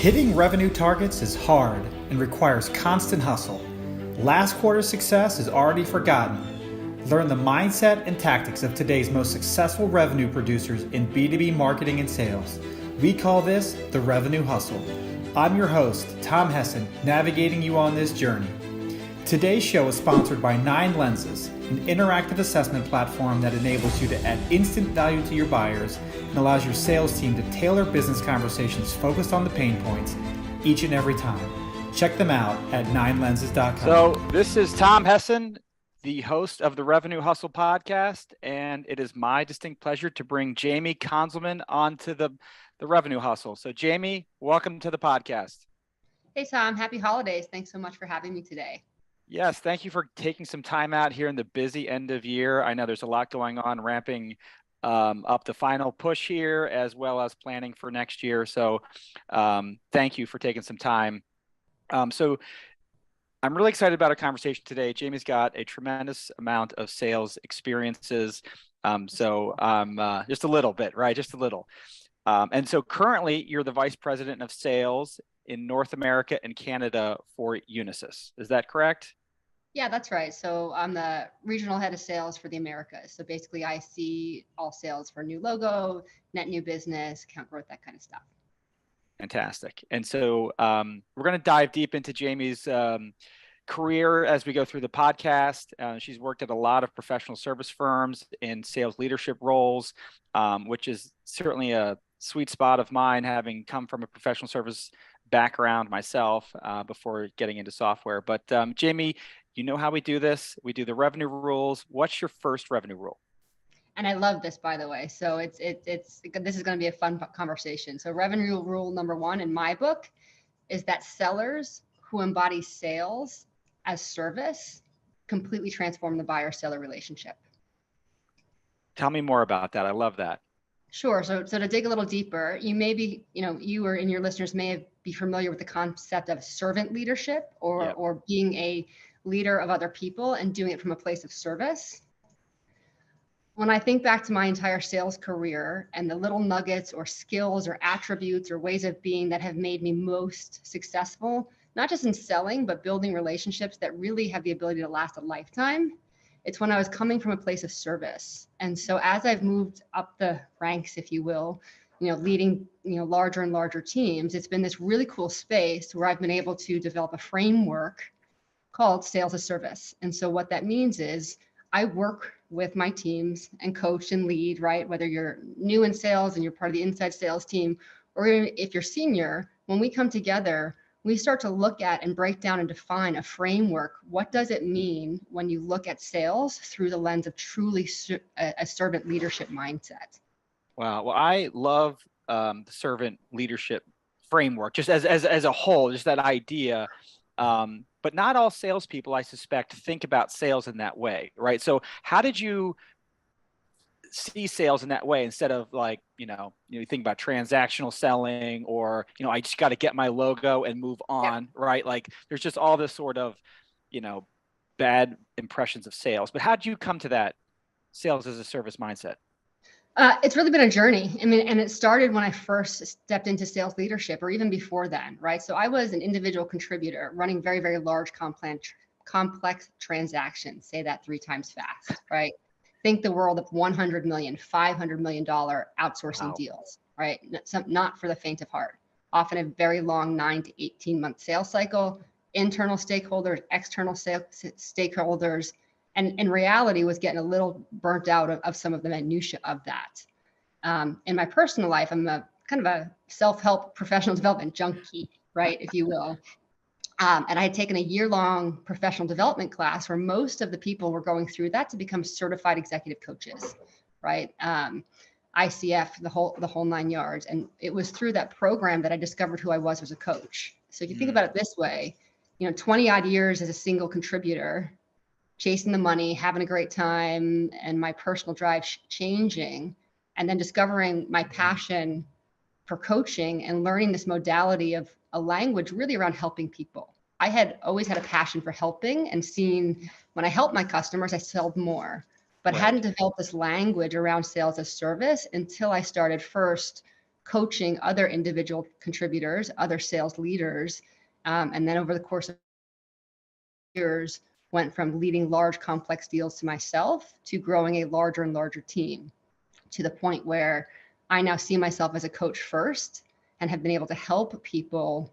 Hitting revenue targets is hard and requires constant hustle. Last quarter's success is already forgotten. Learn the mindset and tactics of today's most successful revenue producers in B2B marketing and sales. We call this the revenue hustle. I'm your host, Tom Hessen, navigating you on this journey. Today's show is sponsored by 9 Lenses, an interactive assessment platform that enables you to add instant value to your buyers and allows your sales team to tailor business conversations focused on the pain points each and every time. Check them out at 9lenses.com. So this is Tom Hessen, the host of the Revenue Hustle podcast, and it is my distinct pleasure to bring Jaime Konzelman onto the Revenue Hustle. So Jaime, welcome to the podcast. Hey Tom, happy holidays. Thanks so much for having me today. Yes, thank you for taking some time out here in the busy end of year. I know there's a lot going on, ramping up the final push here, as well as planning for next year. So thank you for taking some time. So I'm really excited about our conversation today. Jaime's got a tremendous amount of sales experiences. Just a little bit, right? Just a little. And so currently you're the vice president of sales in North America and Canada for Unisys. Is that correct? Yeah, that's right. So I'm the regional head of sales for the Americas. So basically I see all sales for new logo, net new business, account growth, that kind of stuff. Fantastic. And so we're going to dive deep into Jaime's career as we go through the podcast. She's worked at a lot of professional service firms in sales leadership roles, which is certainly a sweet spot of mine, having come from a professional service background myself before getting into software. But Jaime, you know how we do this. We do the revenue rules. What's your first revenue rule? And I love this, by the way. So this is going to be a fun conversation. So revenue rule number 1 in my book is that sellers who embody sales as service completely transform the buyer-seller relationship. Tell me more about that. I love that. Sure. So to dig a little deeper, you may be, you or your listeners may be familiar with the concept of servant leadership or being a leader of other people and doing it from a place of service. When I think back to my entire sales career and the little nuggets or skills or attributes or ways of being that have made me most successful, not just in selling, but building relationships that really have the ability to last a lifetime, it's when I was coming from a place of service. And so as I've moved up the ranks, if you will, leading, larger and larger teams, it's been this really cool space where I've been able to develop a framework called sales as service. And so what that means is I work with my teams and coach and lead, right? Whether you're new in sales and you're part of the inside sales team, or if you're senior, when we come together, we start to look at and break down and define a framework. What does it mean when you look at sales through the lens of truly a servant leadership mindset? Wow. Well, I love the servant leadership framework, just as a whole, just that idea. But not all salespeople, I suspect, think about sales in that way, right? So how did you see sales in that way instead of you think about transactional selling or, I just got to get my logo and move on, right? Like there's just all this sort of, bad impressions of sales. But how did you come to that sales as a service mindset? It's really been a journey. I mean, and it started when I first stepped into sales leadership or even before then, right? So I was an individual contributor running very, very large, complex transactions. Say that 3 times fast, right? Think the world of $100 million, $500 million outsourcing deals, right? Not for the faint of heart. Often a very long 9 to 18 month sales cycle, internal stakeholders, external stakeholders, and in reality was getting a little burnt out of some of the minutia of that. In my personal life, I'm a kind of a self-help professional development junkie, right, if you will. And I had taken a year-long professional development class where most of the people were going through that to become certified executive coaches, right? ICF, the whole 9 yards. And it was through that program that I discovered who I was as a coach. So if you think about it this way, 20 odd years as a single contributor, chasing the money, having a great time, and my personal drive changing, and then discovering my passion for coaching and learning this modality of a language really around helping people. I had always had a passion for helping and seeing when I helped my customers, I sold more, but hadn't developed this language around sales as service until I started first coaching other individual contributors, other sales leaders. And then over the course of years, went from leading large complex deals to myself to growing a larger and larger team, to the point where I now see myself as a coach first and have been able to help people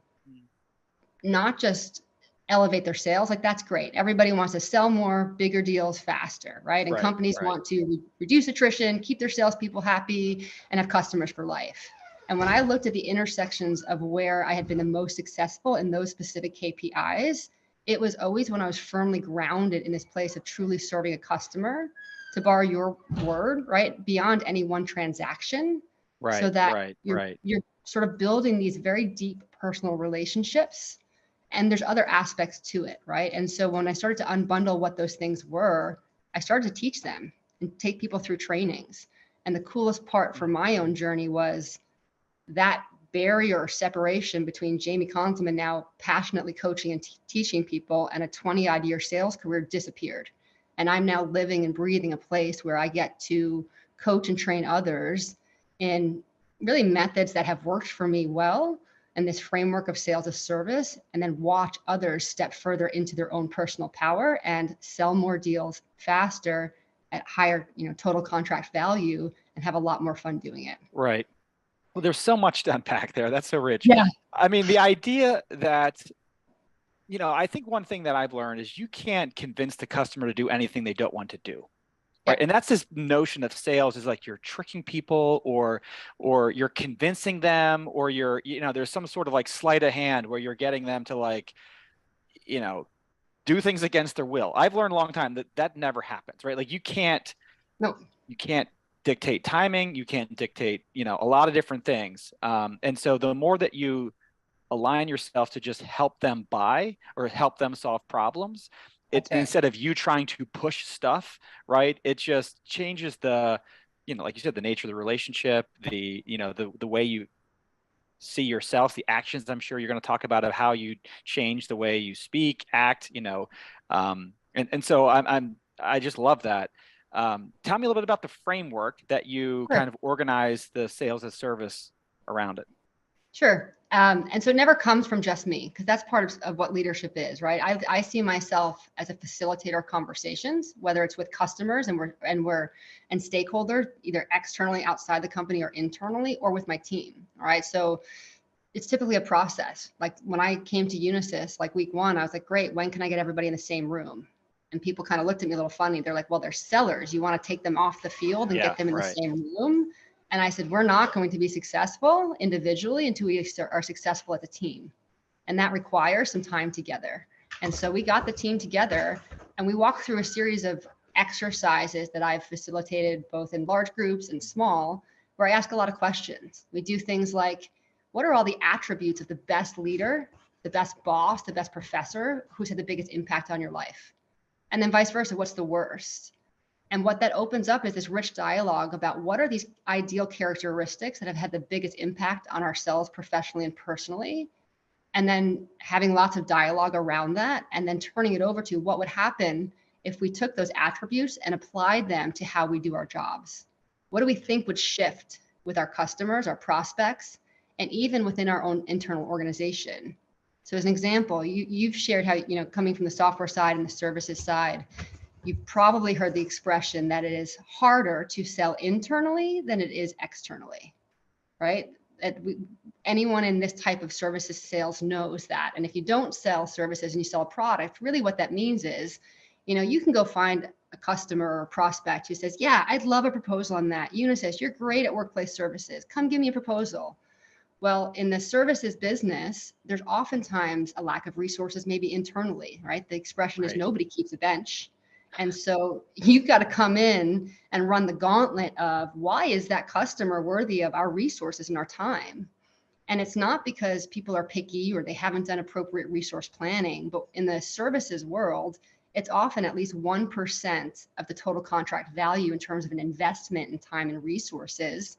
not just elevate their sales. Like, that's great. Everybody wants to sell more, bigger deals faster, right? And companies want to reduce attrition, keep their salespeople happy, and have customers for life. And when I looked at the intersections of where I had been the most successful in those specific KPIs, it was always when I was firmly grounded in this place of truly serving a customer, to borrow your word, right, beyond any one transaction, so that you're sort of building these very deep personal relationships. And there's other aspects to it, right? And so when I started to unbundle what those things were, I started to teach them and take people through trainings. And the coolest part for my own journey was that barrier or separation between Jaime Konzelman, now passionately coaching and teaching people, and a 20-odd year sales career disappeared. And I'm now living and breathing a place where I get to coach and train others in really methods that have worked for me well, and this framework of sales as service, and then watch others step further into their own personal power and sell more deals faster at higher, total contract value, and have a lot more fun doing it. Right. Well, there's so much to unpack there. That's so rich. Yeah. I mean, the idea that, I think one thing that I've learned is you can't convince the customer to do anything they don't want to do. Right. And that's this notion of sales is like you're tricking people, or you're convincing them, or there's some sort of like sleight of hand where you're getting them to do things against their will. I've learned a long time that never happens, right? Like you can't dictate timing. You can't dictate, a lot of different things. And so the more that you align yourself to just help them buy or help them solve problems, instead of you trying to push stuff, right? It just changes the, like you said, the nature of the relationship, the way you see yourself, the actions I'm sure you're going to talk about of how you change the way you speak, act, and so I just love that. Tell me a little bit about the framework that you kind of organize the sales as service around it. Sure. And so it never comes from just me, because that's part of what leadership is, right? I see myself as a facilitator of conversations, whether it's with customers and stakeholders, either externally outside the company or internally, or with my team. All right. So it's typically a process. Like when I came to Unisys, like week one, I was like, great, when can I get everybody in the same room? And people kind of looked at me a little funny. They're like, well, they're sellers. You want to take them off the field and get them in the same room? And I said, we're not going to be successful individually until we are successful as a team. And that requires some time together. And so we got the team together and we walked through a series of exercises that I've facilitated both in large groups and small, where I ask a lot of questions. We do things like, what are all the attributes of the best leader, the best boss, the best professor who's had the biggest impact on your life? And then vice versa, what's the worst? And what that opens up is this rich dialogue about what are these ideal characteristics that have had the biggest impact on ourselves professionally and personally. And then having lots of dialogue around that, and then turning it over to what would happen if we took those attributes and applied them to how we do our jobs. What do we think would shift with our customers, our prospects, and even within our own internal organization? So as an example, you've shared how, coming from the software side and the services side, you've probably heard the expression that it is harder to sell internally than it is externally, right? Anyone in this type of services sales knows that. And if you don't sell services and you sell a product, really what that means is, you can go find a customer or a prospect who says, yeah, I'd love a proposal on that. Unisys, you're great at workplace services. Come give me a proposal. Well, in the services business, there's oftentimes a lack of resources, maybe internally, right? The expression is nobody keeps a bench. And so you've got to come in and run the gauntlet of why is that customer worthy of our resources and our time? And it's not because people are picky or they haven't done appropriate resource planning, but in the services world, it's often at least 1% of the total contract value in terms of an investment in time and resources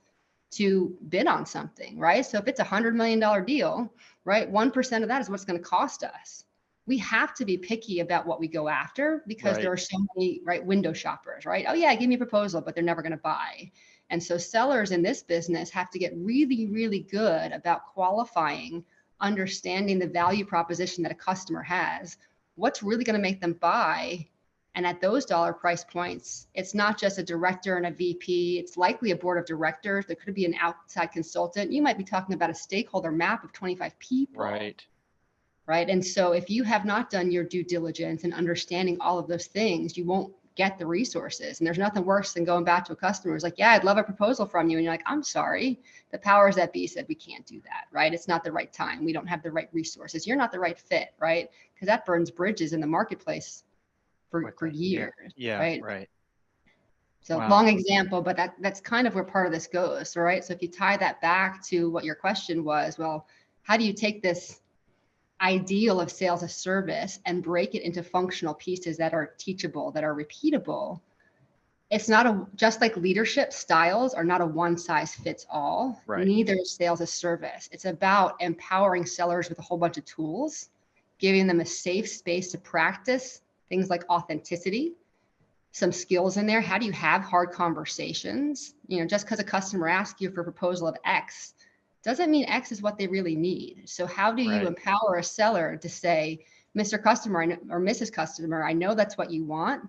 to bid on something, right? So if it's $100 million deal, right, 1% of that is what's going to cost us. We have to be picky about what we go after because there are so many, window shoppers, right? Oh yeah, give me a proposal, but they're never going to buy. And so sellers in this business have to get really, really good about qualifying, understanding the value proposition that a customer has, what's really going to make them buy. And at those dollar price points, it's not just a director and a VP, it's likely a board of directors. There could be an outside consultant. You might be talking about a stakeholder map of 25 people. Right. And so if you have not done your due diligence and understanding all of those things, you won't get the resources. And there's nothing worse than going back to a customer who's like, yeah, I'd love a proposal from you. And you're like, I'm sorry, the powers that be said we can't do that, right? It's not the right time. We don't have the right resources. You're not the right fit, right? Because that burns bridges in the marketplace for years. Right. So long example, but that's kind of where part of this goes, right? So if you tie that back to what your question was, well, how do you take this ideal of sales as service and break it into functional pieces that are teachable, that are repeatable? It's not just like leadership styles are not a one size fits all. Neither is sales as service. It's about empowering sellers with a whole bunch of tools, giving them a safe space to practice things like authenticity, some skills in there. How do you have hard conversations? Just because a customer asks you for a proposal of X doesn't mean X is what they really need. So how do you empower a seller to say, Mr. Customer or Mrs. Customer, I know that's what you want,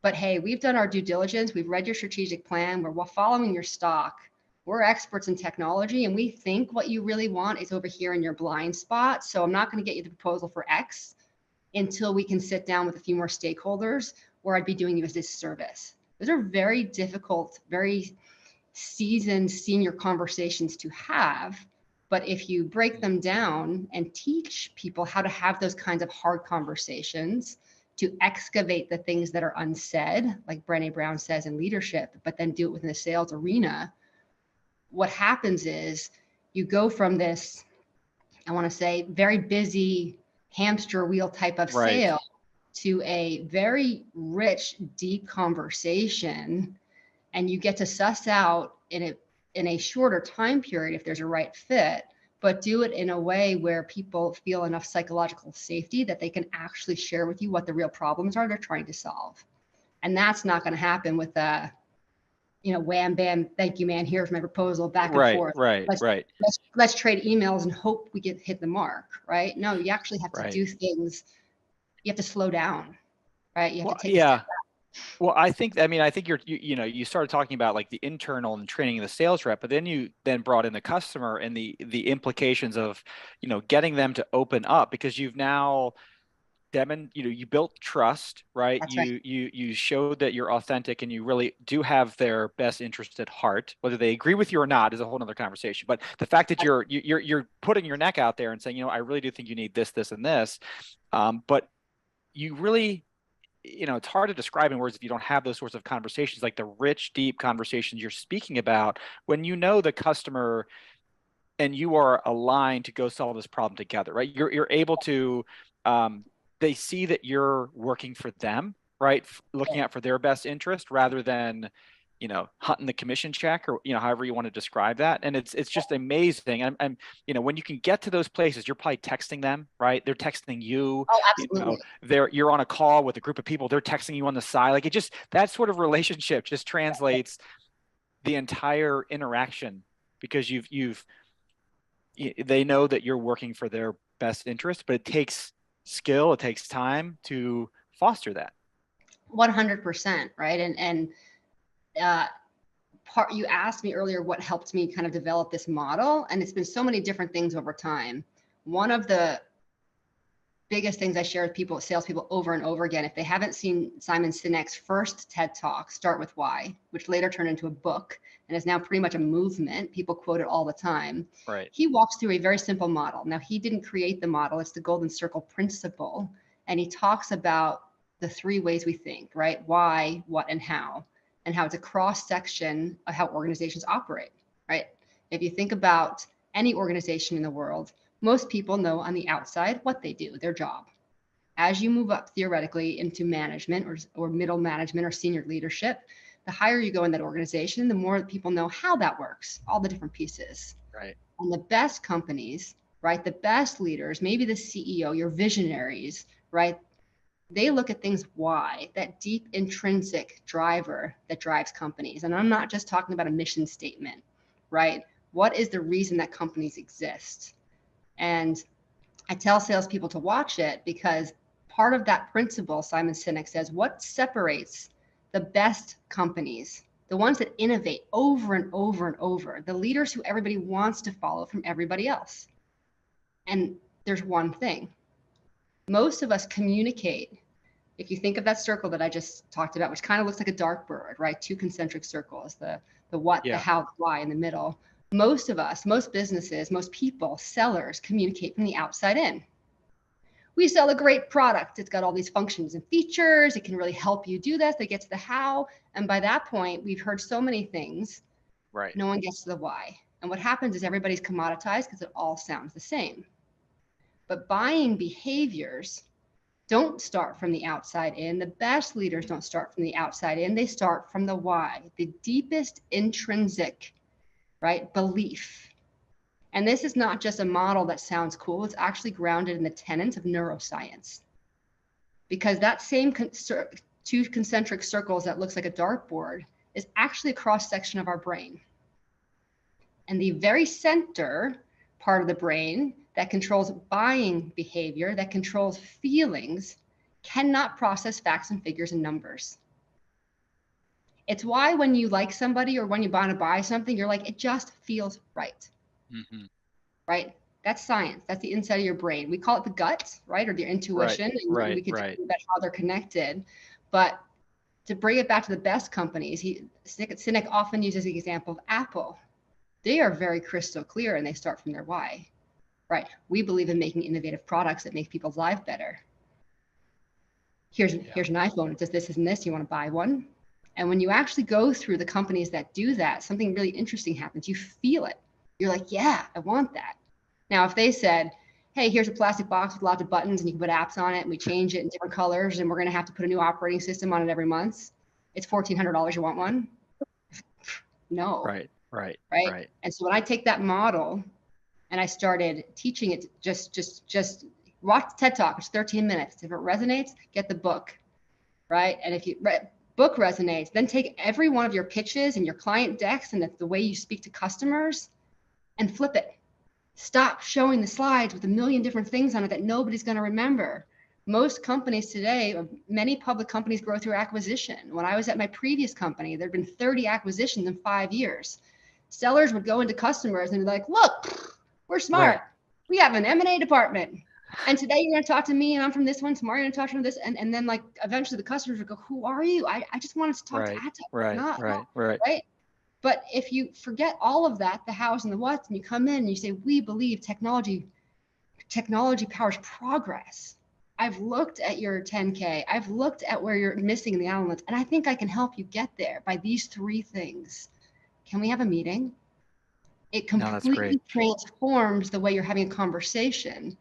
but hey, we've done our due diligence. We've read your strategic plan. We're following your stock. We're experts in technology, and we think what you really want is over here in your blind spot. So I'm not going to get you the proposal for X until we can sit down with a few more stakeholders, or I'd be doing you a disservice. Those are very difficult, very seasoned senior conversations to have. But if you break them down and teach people how to have those kinds of hard conversations, to excavate the things that are unsaid, like Brené Brown says in leadership, but then do it within the sales arena, what happens is you go from this, I want to say, very busy hamster wheel type of sale to a very rich, deep conversation. And you get to suss out in a shorter time period if there's a right fit, but do it in a way where people feel enough psychological safety that they can actually share with you what the real problems are they're trying to solve. And that's not going to happen with a, wham, bam, thank you, man, here's my proposal, back and forth. Let's trade emails and hope we hit the mark, right? No, you actually have to do things. You have to slow down, right? You have to take a step back. Well, I think you started talking about like the internal and training of the sales rep, but then you brought in the customer and the implications of, getting them to open up, because you've now you built trust, right? That's you showed that you're authentic and you really do have their best interest at heart. Whether they agree with you or not is a whole nother conversation. But the fact that you're putting your neck out there and saying, I really do think you need this, this, and this, but you really, it's hard to describe in words if you don't have those sorts of conversations, like the rich, deep conversations you're speaking about, when the customer and you are aligned to go solve this problem together, right? You're able to, they see that you're working for them, right? Looking out for their best interest rather than, hunting the commission check, or, however you want to describe that. And it's just amazing. And when you can get to those places, you're probably texting them, right? They're texting you. Oh, absolutely. You're on a call with a group of people. They're texting you on the side. Like that sort of relationship just translates the entire interaction, because they know that you're working for their best interest, but it takes skill. It takes time to foster that. 100%. Right. And you asked me earlier what helped me kind of develop this model, and it's been so many different things over time. One of the biggest things I share with salespeople over and over again, if they haven't seen Simon Sinek's first TED Talk, Start With Why, which later turned into a book and is now pretty much a movement. People quote it all the time. Right. He walks through a very simple model. Now, he didn't create the model. It's the Golden Circle principle. And he talks about the three ways we think, right? Why, what, and how it's a cross section of how organizations operate, right? If you think about any organization in the world, most people know on the outside what they do, their job. As you move up theoretically into management or middle management or senior leadership, the higher you go in that organization, the more people know how that works, all the different pieces. Right. And the best companies, right? The best leaders, maybe the CEO, your visionaries, right? They look at things why, that deep intrinsic driver that drives companies. And I'm not just talking about a mission statement, right? What is the reason that companies exist? And I tell salespeople to watch it because part of that principle, Simon Sinek says, what separates the best companies, the ones that innovate over and over and over, the leaders who everybody wants to follow from everybody else. And there's one thing. Most of us communicate. If you think of that circle that I just talked about, which kind of looks like a dartboard, right? Two concentric circles, the what, the how, the why in the middle. Most of us, most businesses, most people, sellers communicate from the outside in. We sell a great product. It's got all these functions and features. It can really help you do this. They get to the how. And by that point, we've heard so many things. Right. No one gets to the why. And what happens is everybody's commoditized because it all sounds the same. But buying behaviors don't start from the outside in. The best leaders don't start from the outside in. They start from the why, the deepest intrinsic, right, belief. And this is not just a model that sounds cool. It's actually grounded in the tenets of neuroscience. Because that same two concentric circles that looks like a dartboard is actually a cross section of our brain. And the very center part of the brain that controls buying behavior, that controls feelings, cannot process facts and figures and numbers. It's why when you like somebody or when you want to buy something, you're like, it just feels right. Mm-hmm. Right? That's science. That's the inside of your brain. We call it the gut, right? Or the intuition. Right, and we can right. talk about how they're connected. But to bring it back to the best companies, Sinek often uses the example of Apple. They are very crystal clear and they start from their why. Right. We believe in making innovative products that make people's lives better. Here's an iPhone. It does this and this. You want to buy one? And when you actually go through the companies that do that, something really interesting happens. You feel it. You're like, yeah, I want that. Now, if they said, hey, here's a plastic box with lots of buttons and you can put apps on it and we change it in different colors and we're going to have to put a new operating system on it every month. It's $1,400. You want one? No. Right. And so when I take that model and I started teaching it, just watch TED Talk. It's 13 minutes. If it resonates, get the book, right? And if you book resonates, then take every one of your pitches and your client decks and the way you speak to customers and flip it. Stop showing the slides with a million different things on it that nobody's going to remember. Most companies today, many public companies grow through acquisition. When I was at my previous company, there'd been 30 acquisitions in 5 years. Sellers would go into customers and be like, look, we're smart. Right. We have an M&A department. And today you're going to talk to me and I'm from this one. Tomorrow you're going to talk to this. And then like eventually the customers would go, who are you? I just wanted to talk to Atta. Right. But if you forget all of that, the hows and the whats, and you come in and you say, we believe technology powers progress. I've looked at your 10K. I've looked at where you're missing in the elements. And I think I can help you get there by these 3 things. Can we have a meeting? It completely transforms the way you're having a conversation.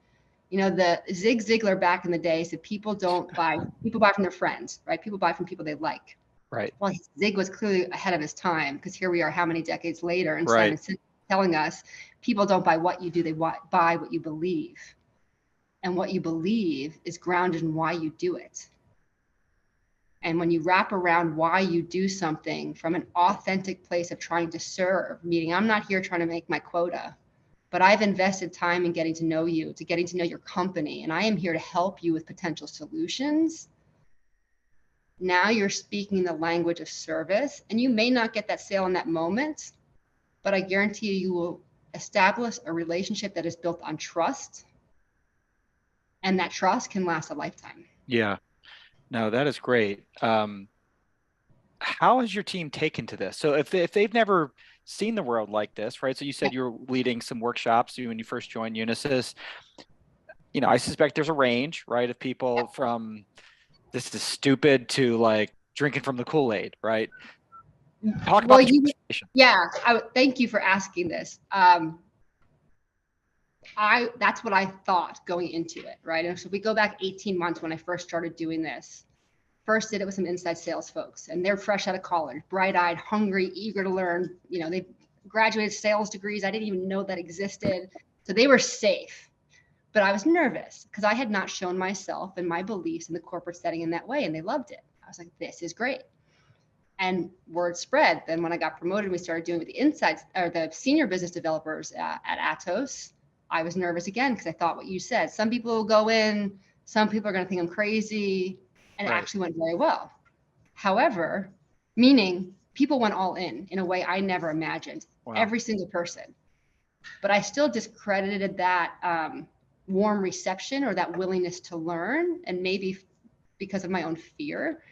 You know, the Zig Ziglar back in the day said people buy from their friends, right? People buy from people they like. Right. Well, Zig was clearly ahead of his time because here we are how many decades later and Simon Sinek telling us people don't buy what you do, they buy what you believe. And what you believe is grounded in why you do it. And when you wrap around why you do something from an authentic place of trying to serve, meaning I'm not here trying to make my quota, but I've invested time in getting to know you, to getting to know your company, and I am here to help you with potential solutions. Now you're speaking the language of service, and you may not get that sale in that moment, but I guarantee you will establish a relationship that is built on trust, and that trust can last a lifetime. Yeah. No, that is great. How has your team taken to this? So if they've never seen the world like this, right? So you said you were leading some workshops when you first joined Unisys. You know, I suspect there's a range, right, of people from this is stupid to like drinking from the Kool-Aid, right? Talk about thank you for asking this. That's what I thought going into it, right? And so if we go back 18 months when I first started doing this, first did it with some inside sales folks, and they're fresh out of college, bright-eyed, hungry, eager to learn. You know, they graduated sales degrees. I didn't even know that existed. So they were safe. but I was nervous because I had not shown myself and my beliefs in the corporate setting in that way, and they loved it. I was like, this is great. And word spread. Then when I got promoted, we started doing with the insights or the senior business developers at Atos. I was nervous again because I thought what you said. Some people will go in, some people are going to think I'm crazy, and it actually went very well. However, meaning people went all in a way I never imagined. Wow. Every single person. But I still discredited that warm reception or that willingness to learn. And maybe because of my own fear,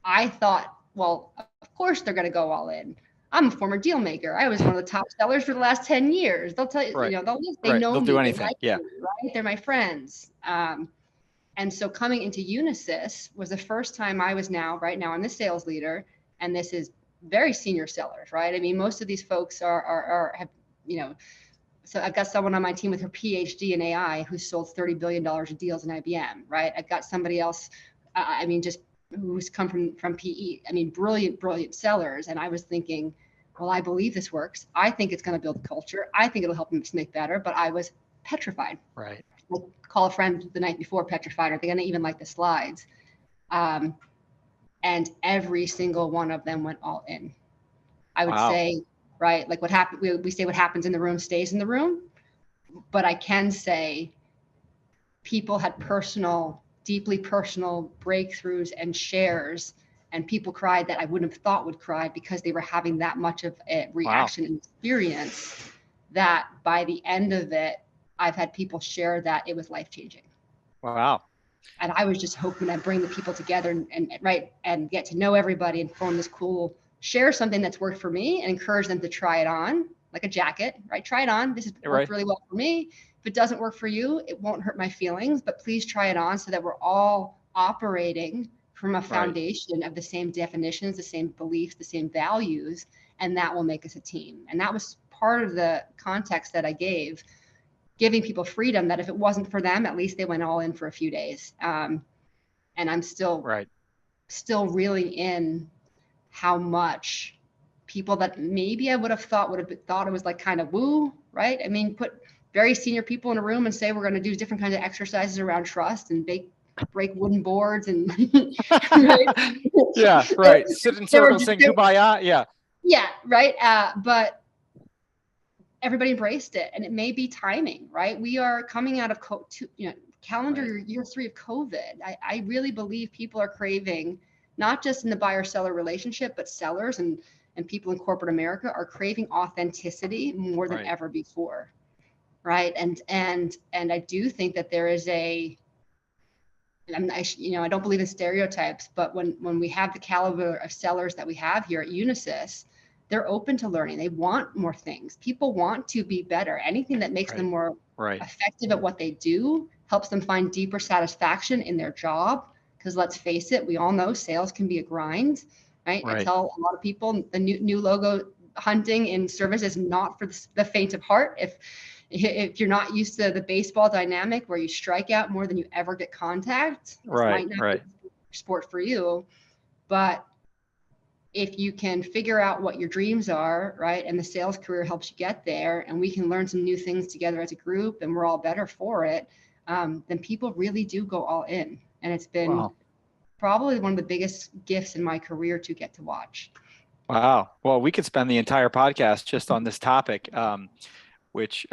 I thought, well, of course they're going to go all in. I'm a former deal maker. I was one of the top sellers for the last 10 years. They'll tell you, you know, they know they'll me, do anything. they like me, right? They're my friends. And so coming into Unisys was the first time I was right now I'm the sales leader, and this is very senior sellers, right? I mean, most of these folks have, you know, so I've got someone on my team with her PhD in AI who sold $30 billion of deals in IBM, right? I've got somebody else, I mean, just who's come from PE. I mean, brilliant sellers. And I was thinking, well, I believe this works. I think it's going to build a culture. I think it'll help them make better, but I was petrified. Right. Like, call a friend the night before, petrified. Are they going to even like the slides? And every single one of them went all in. I would say, right, like what happened, we say what happens in the room stays in the room, but I can say people had deeply personal breakthroughs and shares, and people cried that I wouldn't have thought would cry because they were having that much of a reaction and experience, that by the end of it, I've had people share that it was life-changing. Wow. And I was just hoping to bring the people together and get to know everybody and form this cool, share something that's worked for me and encourage them to try it on, like a jacket, right? Try it on. This has worked really well for me. If it doesn't work for you, it won't hurt my feelings, but please try it on so that we're all operating from a foundation of the same definitions, the same beliefs, the same values, and that will make us a team. And that was part of the context that I gave, giving people freedom, that if it wasn't for them, at least they went all in for a few days. And I'm still reeling in how much people that maybe I would have thought it was like kind of woo, right? I mean, put very senior people in a room and say we're going to do different kinds of exercises around trust and break wooden boards and sit in circles saying kumbaya. Right. But everybody embraced it, and it may be timing, right? We are coming out of calendar year 3 of COVID. I really believe people are craving, not just in the buyer-seller relationship, but sellers and people in corporate America are craving authenticity more than ever before, right? And I do think that there is I don't believe in stereotypes, but when we have the caliber of sellers that we have here at Unisys, they're open to learning. They want more things. People want to be better. Anything that makes them more effective at what they do helps them find deeper satisfaction in their job. Because let's face it, we all know sales can be a grind, right? I tell a lot of people the new logo hunting in service is not for the faint of heart. If you're not used to the baseball dynamic where you strike out more than you ever get contact, this might not be sport for you. But if you can figure out what your dreams are, right, and the sales career helps you get there, and we can learn some new things together as a group, and we're all better for it, then people really do go all in. And it's been probably one of the biggest gifts in my career to get to watch. Wow. Well, we could spend the entire podcast just on this topic, which,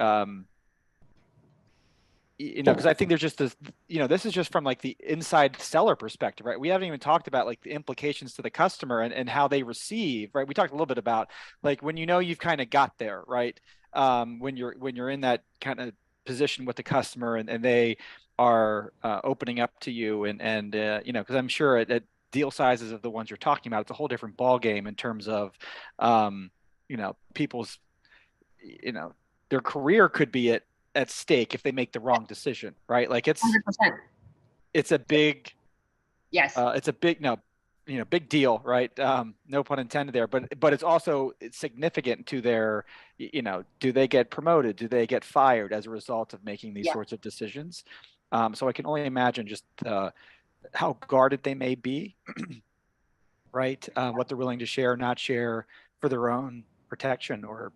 because I think there's just this, this is just from like the inside seller perspective, right? We haven't even talked about like the implications to the customer and how they receive, right? We talked a little bit about like when you've kind of got there, right? When you're in that kind of position with the customer and they are opening up to you and because I'm sure at deal sizes of the ones you're talking about, it's a whole different ball game in terms of people's their career could be at stake if they make the wrong decision, right? Like it's 100%. It's a big it's a big big deal, right? No pun intended there, but it's also significant to their, do they get promoted? Do they get fired as a result of making these sorts of decisions? So I can only imagine just how guarded they may be, right? What they're willing to share or not share for their own protection or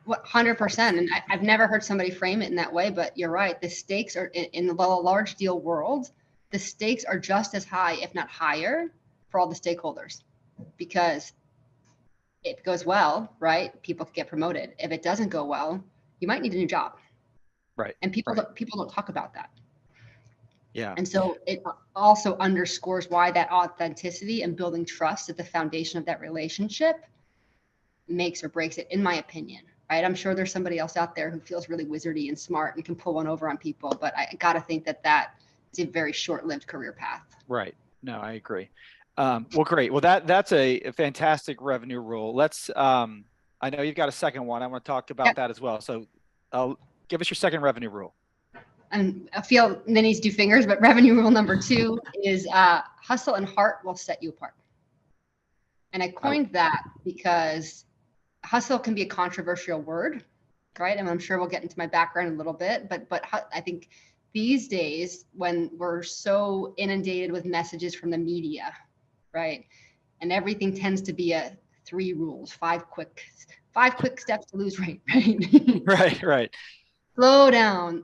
100%. And I've never heard somebody frame it in that way, but you're right. The stakes are in the large deal world. The stakes are just as high, if not higher, for all the stakeholders, because if it goes well, right, people can get promoted. If it doesn't go well, you might need a new job. Right. And people don't talk about that. Yeah. And so it also underscores why that authenticity and building trust at the foundation of that relationship makes or breaks it, in my opinion. Right? I'm sure there's somebody else out there who feels really wizardy and smart and can pull one over on people, but I got to think that is a very short-lived career path. Right. No, I agree. Well, great. Well, that's a fantastic revenue rule. Let's. I know you've got a second one. I want to talk about that as well. So, give us your second revenue rule. And I feel Ninnies do fingers, but revenue rule number 2 is hustle and heart will set you apart. And I coined that because hustle can be a controversial word, right? And I'm sure we'll get into my background a little bit, but I think these days when we're so inundated with messages from the media, right? And everything tends to be a 3 rules, 5 quick steps to lose weight, right? Right. Slow down.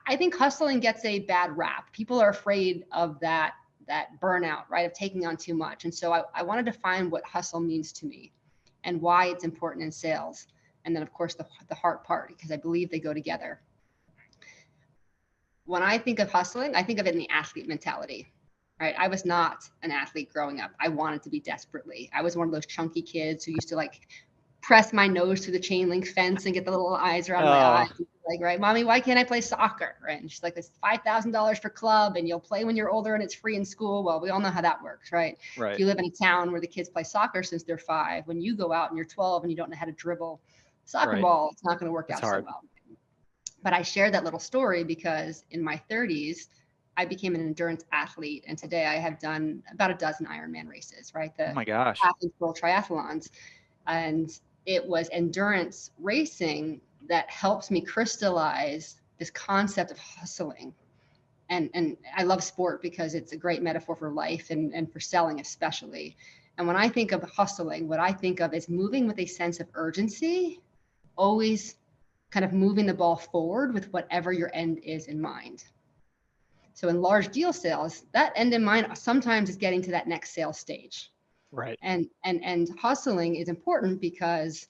I think hustling gets a bad rap. People are afraid of that burnout, right? Of taking on too much. And so I wanted to find what hustle means to me and why it's important in sales. And then of course the heart part, because I believe they go together. When I think of hustling, I think of it in the athlete mentality, right? I was not an athlete growing up. I wanted to be desperately. I was one of those chunky kids who used to like press my nose through the chain link fence and get the little eyes around my eyes. Like, right, mommy, why can't I play soccer? Right. And she's like, it's $5,000 for club and you'll play when you're older and it's free in school. Well, we all know how that works, right? If you live in a town where the kids play soccer since they're 5, when you go out and you're 12 and you don't know how to dribble soccer ball, it's not going to work out so well. But I share that little story because in my 30s, I became an endurance athlete. And today I have done about a dozen Ironman races, right? Oh my gosh. Athletes World Triathlons. And it was endurance racing that helps me crystallize this concept of hustling. And I love sport because it's a great metaphor for life and for selling especially. And when I think of hustling, what I think of is moving with a sense of urgency, always kind of moving the ball forward with whatever your end is in mind. So in large deal sales, that end in mind sometimes is getting to that next sales stage. Right. And hustling is important because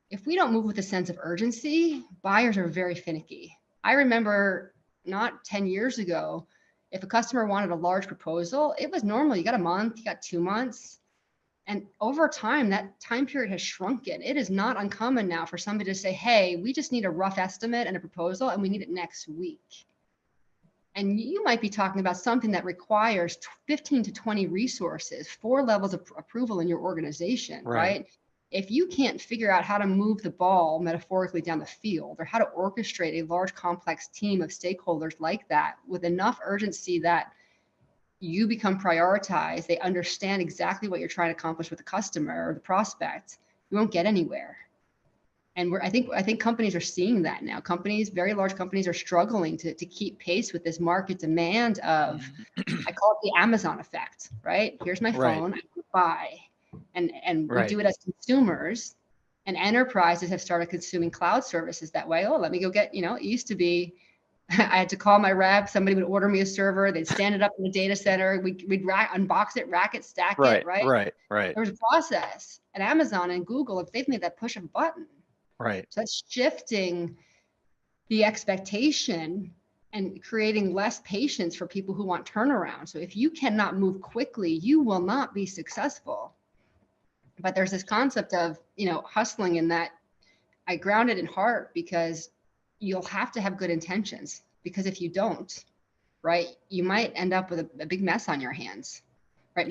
if we don't move with a sense of urgency, buyers are very finicky. I remember not 10 years ago, if a customer wanted a large proposal, it was normal. You got a month, you got 2 months. And over time, that time period has shrunken. It is not uncommon now for somebody to say, hey, we just need a rough estimate and a proposal, and we need it next week. And you might be talking about something that requires 15 to 20 resources, 4 levels of approval in your organization, right? If you can't figure out how to move the ball metaphorically down the field or how to orchestrate a large, complex team of stakeholders like that with enough urgency that you become prioritized, they understand exactly what you're trying to accomplish with the customer or the prospect, you won't get anywhere. And I think companies are seeing that now. Very large companies are struggling to keep pace with this market demand of, I call it the Amazon effect, right? Here's my phone, I buy. And we do it as consumers, and enterprises have started consuming cloud services that way. Oh, let me go get, it used to be, I had to call my rep, somebody would order me a server, they'd stand it up in the data center, we'd unbox it, rack it, stack it, right? There was a process. At Amazon and Google, if they've made that push of a button. Right. So that's shifting the expectation and creating less patience for people who want turnaround. So if you cannot move quickly, you will not be successful. But there's this concept of, hustling in that I ground it in heart because you'll have to have good intentions, because if you don't, right, you might end up with a big mess on your hands, right?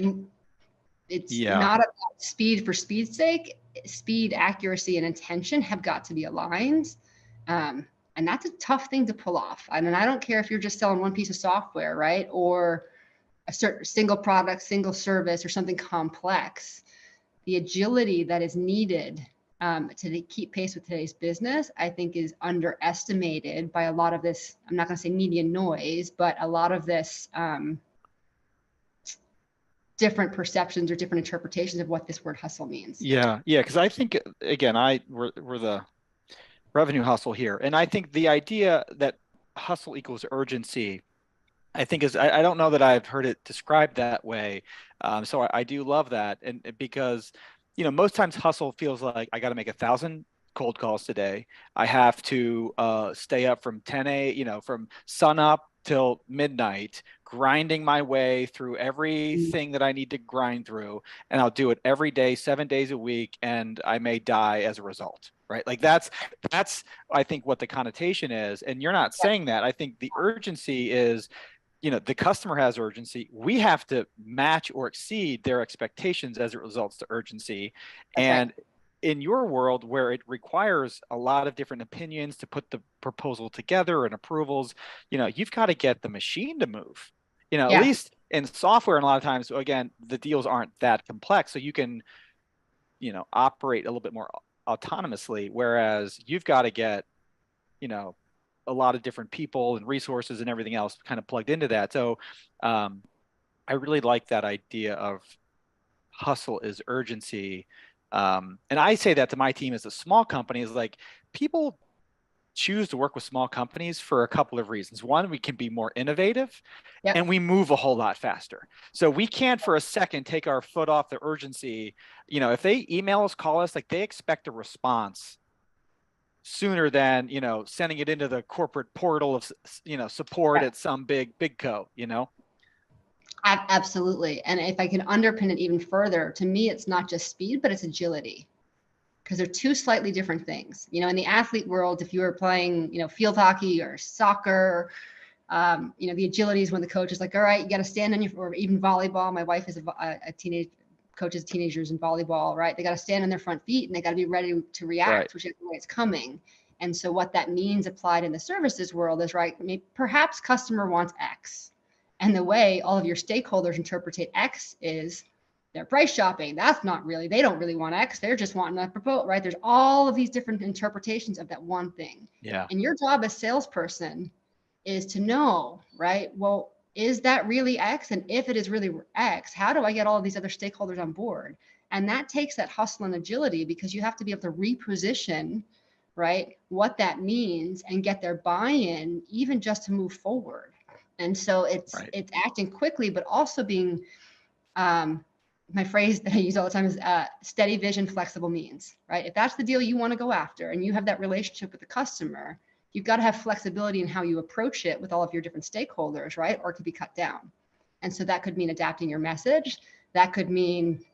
It's not about speed for speed's sake. Speed, accuracy, and intention have got to be aligned. And that's a tough thing to pull off. I mean, I don't care if you're just selling one piece of software, right? Or a certain single product, single service, or something complex. The agility that is needed to keep pace with today's business, I think, is underestimated by a lot of this, I'm not going to say media noise, but a lot of this different perceptions or different interpretations of what this word hustle means. Yeah. Because I think, again, we're the revenue hustle here. And I think the idea that hustle equals urgency, I think I don't know that I've heard it described that way. So I do love that. And because, most times hustle feels like I got to make 1,000 cold calls today. I have to stay up from 10 from sun up till midnight, grinding my way through everything that I need to grind through. And I'll do it every day, 7 days a week, and I may die as a result. Right. Like that's I think what the connotation is. And you're not saying that. I think the urgency is, the customer has urgency. We have to match or exceed their expectations as it results to urgency. That's right. And in your world where it requires a lot of different opinions to put the proposal together and approvals, you've got to get the machine to move. At Yeah. least in software, and a lot of times, again, the deals aren't that complex. So you can, operate a little bit more autonomously, whereas you've got to get, a lot of different people and resources and everything else kind of plugged into that. So I really like that idea of hustle is urgency. And I say that to my team as a small company is like, people choose to work with small companies for a couple of reasons. One, we can be more innovative, Yep. and we move a whole lot faster. So we can't for a second take our foot off the urgency. If they email us, call us, like they expect a response sooner than, sending it into the corporate portal of, support at some big co. Absolutely. And if I can underpin it even further, to me, it's not just speed, but it's agility, because they're two slightly different things. In the athlete world, if you were playing, field hockey or soccer, the agility is when the coach is like, all right, you got to stand on your, or even volleyball. My wife is a teenage coaches teenagers in volleyball, right? They got to stand on their front feet and they got to be ready to react, whichever way it's coming. And so what that means applied in the services world is, right, perhaps customer wants X. And the way all of your stakeholders interpret X is they're price shopping. That's not really, they don't really want X. They're just wanting a proposal, right? There's all of these different interpretations of that one thing. Yeah. And your job as salesperson is to know, right? Well, is that really X? And if it is really X, how do I get all of these other stakeholders on board? And that takes that hustle and agility, because you have to be able to reposition, right, what that means and get their buy-in, even just to move forward. And so it's acting quickly, but also being, my phrase that I use all the time is steady vision, flexible means, right? If that's the deal you want to go after and you have that relationship with the customer, you've got to have flexibility in how you approach it with all of your different stakeholders, right? Or it could be cut down. And so that could mean adapting your message. That could mean,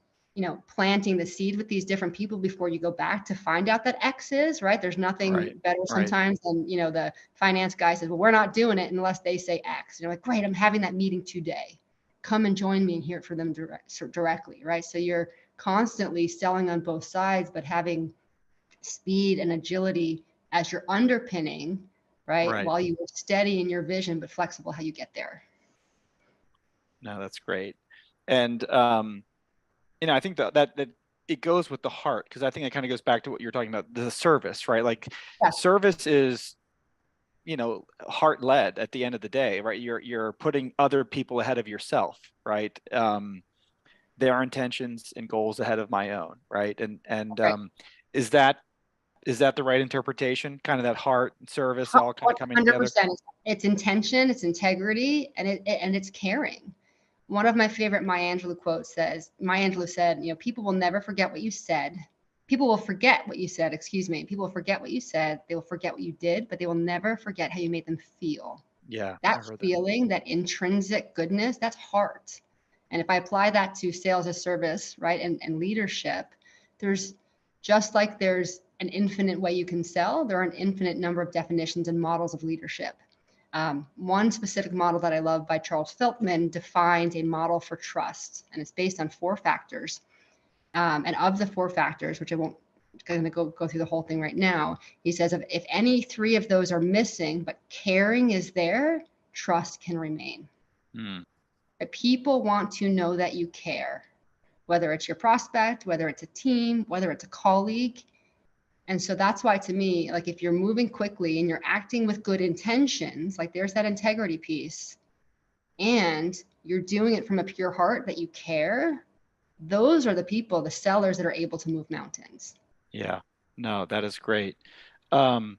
planting the seed with these different people before you go back to find out that X is, right? There's nothing better sometimes than, the finance guy says, well, we're not doing it unless they say X. You're like, great, I'm having that meeting today. Come and join me and hear it from them directly, right? So you're constantly selling on both sides, but having speed and agility as your underpinning, right? While you are steady in your vision, but flexible how you get there. No, that's great. And, I think that it goes with the heart, because I think it kind of goes back to what you're talking about, the service, right? Like service is, heart led at the end of the day, right? You're putting other people ahead of yourself, right? Their intentions and goals ahead of my own, right? And is that the right interpretation? Kind of that heart and service all kind of coming together? 100%. It's intention, it's integrity, and it's caring. One of my favorite Maya Angelou quotes said, people will never forget what you said. People will forget what you said, People will forget what you said. They will forget what you did, but they will never forget how you made them feel. Yeah. That feeling, that intrinsic goodness, that's heart. And if I apply that to sales as service, right, and leadership, there's just like there's an infinite way you can sell, there are an infinite number of definitions and models of leadership. One specific model that I love by Charles Feltman defines a model for trust, and it's based on 4 factors. And of the 4 factors, which I won't going to go through the whole thing right now, he says if any 3 of those are missing, but caring is there, trust can remain. People want to know that you care, whether it's your prospect, whether it's a team, whether it's a colleague. And so that's why, to me, like if you're moving quickly and you're acting with good intentions, like there's that integrity piece, and you're doing it from a pure heart that you care, those are the people, the sellers that are able to move mountains. Yeah, no, that is great. Um,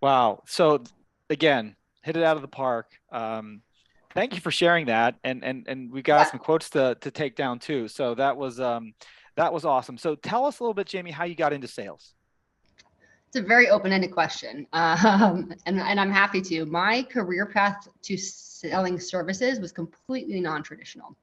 wow. So again, hit it out of the park. Thank you for sharing that. And we got Yeah. some quotes to take down too. So that was awesome. So tell us a little bit, Jamie, how you got into sales. It's a very open-ended question, and I'm happy to. My career path to selling services was completely non-traditional.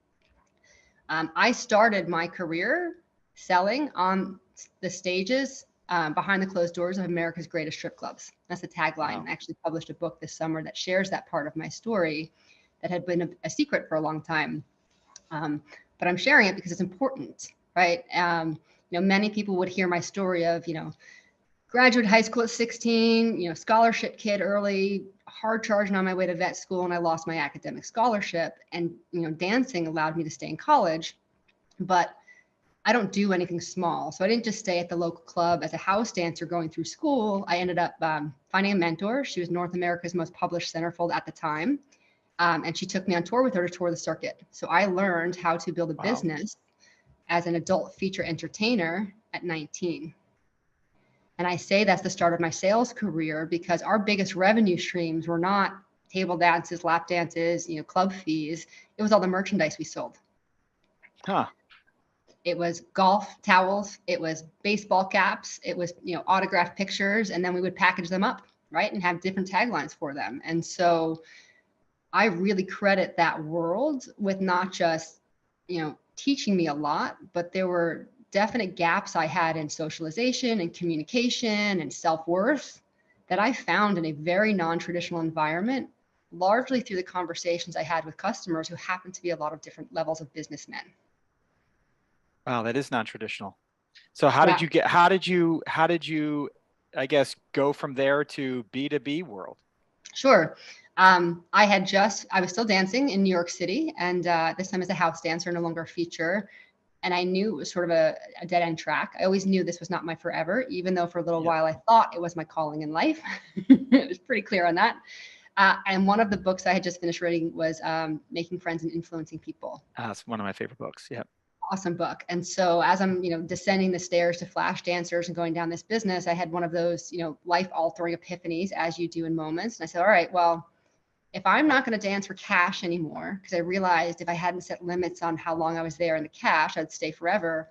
I started my career selling on the stages behind the closed doors of America's greatest strip clubs. That's the tagline. Wow. I actually published a book this summer that shares that part of my story that had been a secret for a long time. But I'm sharing it because it's important, right? Many people would hear my story of, graduate high school at 16, scholarship kid early, hard charging on my way to vet school, and I lost my academic scholarship. And, dancing allowed me to stay in college, but I don't do anything small. So I didn't just stay at the local club as a house dancer going through school. I ended up finding a mentor. She was North America's most published centerfold at the time. And she took me on tour with her to tour the circuit. So I learned how to build a Wow. business as an adult feature entertainer at 19. And I say that's the start of my sales career because our biggest revenue streams were not table dances, lap dances, club fees. It was all the merchandise we sold. Huh. It was golf towels, it was baseball caps, it was, autographed pictures, and then we would package them up, right? And have different taglines for them. And so I really credit that world with not just, teaching me a lot, but there were definite gaps I had in socialization and communication and self-worth that I found in a very non-traditional environment, largely through the conversations I had with customers who happened to be a lot of different levels of businessmen. Wow, that is non-traditional. So Yeah, how did you, I guess, go from there to B2B world? sure. I was still dancing in New York City, and this time as a house dancer, no longer a feature. And I knew it was sort of a dead end track. I always knew this was not my forever, even though for a little Yep. while I thought it was my calling in life. It was pretty clear on that. And one of the books I had just finished reading was Making Friends and Influencing People. That's one of my favorite books. Yep. Awesome book. And so as I'm, descending the stairs to flash dancers and going down this business, I had one of those, life altering epiphanies as you do in moments. And I said, all right, well, if I'm not going to dance for cash anymore, because I realized if I hadn't set limits on how long I was there in the cash, I'd stay forever.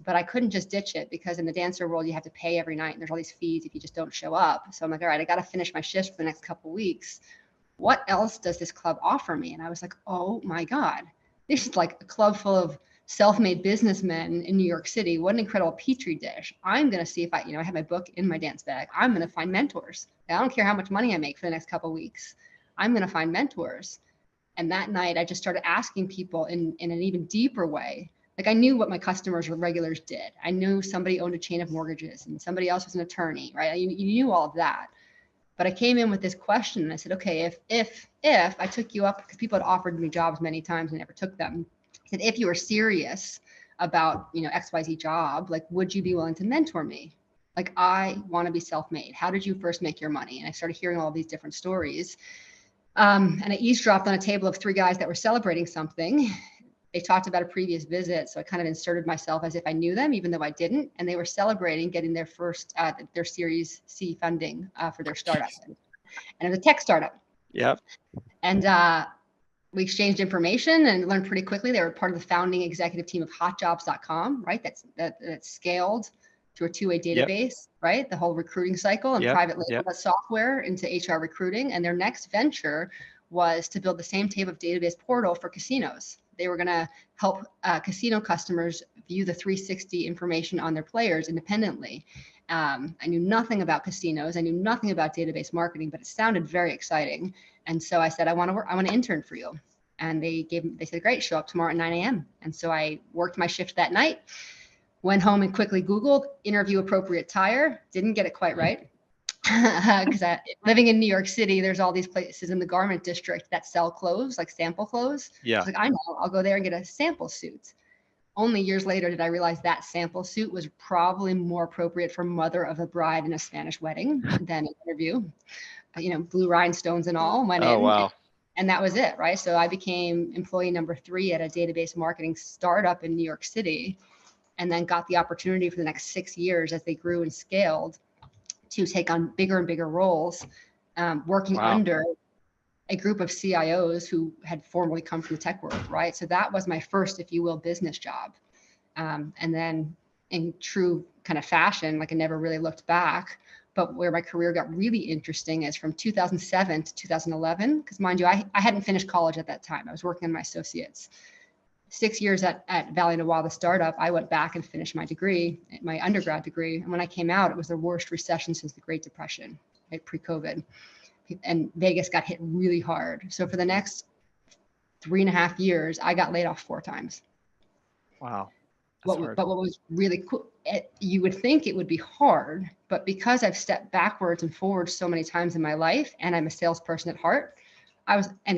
But I couldn't just ditch it because in the dancer world, you have to pay every night and there's all these fees if you just don't show up. So I'm like, all right, I got to finish my shift for the next couple of weeks. What else does this club offer me? And I was like, oh my God, this is like a club full of self-made businessmen in New York City. What an incredible petri dish. I'm going to see if I have my book in my dance bag. I'm going to find mentors. I don't care how much money I make for the next couple of weeks. I'm going to find mentors. And that night I just started asking people in an even deeper way. Like I knew what my customers or regulars did. I knew somebody owned a chain of mortgages and somebody else was an attorney, right? You knew all of that. But I came in with this question and I said, okay, if I took you up, because people had offered me jobs many times and never took them. I said, if you were serious about, XYZ job, like, would you be willing to mentor me? Like, I want to be self-made. How did you first make your money? And I started hearing all these different stories. And I eavesdropped on a table of three guys that were celebrating something. They talked about a previous visit. So I kind of inserted myself as if I knew them, even though I didn't. And they were celebrating getting their first, their Series C funding for their startup. And it was a tech startup. Yep. And we exchanged information and learned pretty quickly. They were part of the founding executive team of hotjobs.com, right? That's scaled to a two-way database, Yep. right? The whole recruiting cycle and Yep. private label Yep. that software into HR recruiting. And their next venture was to build the same type of database portal for casinos. They were going to help casino customers view the 360 information on their players independently. I knew nothing about casinos. I knew nothing about database marketing, but it sounded very exciting. And so I said, I want to intern for you. And they said, great, show up tomorrow at 9 a.m. And so I worked my shift that night, went home and quickly Googled interview appropriate tire. Didn't get it quite right. Because living in New York City, there's all these places in the garment district that sell clothes, like sample clothes. Yeah. I was like, I know, I'll go there and get a sample suit. Only years later did I realize that sample suit was probably more appropriate for mother of a bride in a Spanish wedding than an interview. Blue rhinestones and all went Oh, in. wow. And that was it, right? So I became employee number 3 at a database marketing startup in New York City, and then got the opportunity for the next 6 years as they grew and scaled to take on bigger and bigger roles, working under a group of CIOs who had formerly come from the tech world, right? So that was my first, if you will, business job. And then in true kind of fashion, like I never really looked back. But where my career got really interesting is from 2007 to 2011, because mind you, I hadn't finished college at that time. I was working on my associates. 6 years at Valley Noir, the startup, I went back and finished my degree, my undergrad degree. And when I came out, it was the worst recession since the Great Depression, right, pre-COVID. And Vegas got hit really hard. So for the next 3.5 years, I got laid off 4 times. Wow. But what was really cool, you would think it would be hard, but because I've stepped backwards and forwards so many times in my life, and I'm a salesperson at heart,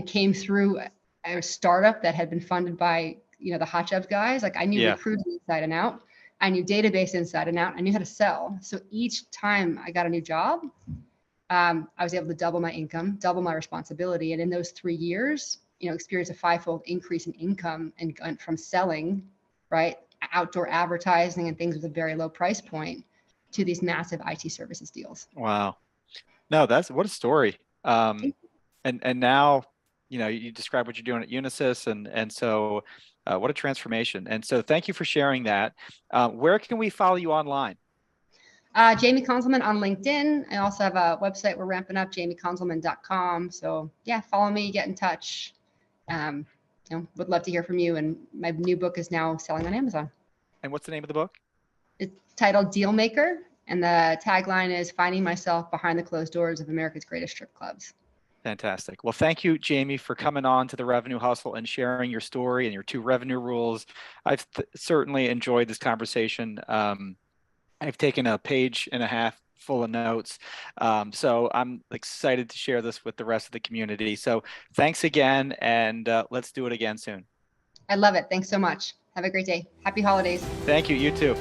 came through a startup that had been funded by, the Hot Jobs guys. Like I knew recruiting inside and out. I knew database inside and out. I knew how to sell. So each time I got a new job, I was able to double my income, double my responsibility. And in those 3 years, experienced a 5-fold increase in income and from selling, right, outdoor advertising and things with a very low price point to these massive IT services deals. Wow. No, what a story. And now, you describe what you're doing at Unisys, and so what a transformation. And so thank you for sharing that. Where can we follow you online? Jaime Konzelman on LinkedIn. I also have a website we're ramping up, jaimekonzelman.com. So yeah, follow me, get in touch. Would love to hear from you. And my new book is now selling on Amazon. And what's the name of the book? It's titled Deal Maker. And the tagline is finding myself behind the closed doors of America's greatest strip clubs. Fantastic. Well, thank you, Jaime, for coming on to the Revenue Hustle and sharing your story and your 2 revenue rules. I've certainly enjoyed this conversation. I've taken a 1.5 pages full of notes. So I'm excited to share this with the rest of the community. So thanks again, and let's do it again soon. I love it. Thanks so much. Have a great day. Happy holidays. Thank you. You too.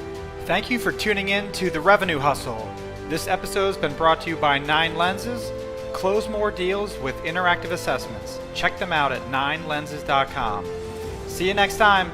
Thank you for tuning in to The Revenue Hustle. This episode has been brought to you by 9 Lenses. Close more deals with interactive assessments. Check them out at 9lenses.com. See you next time.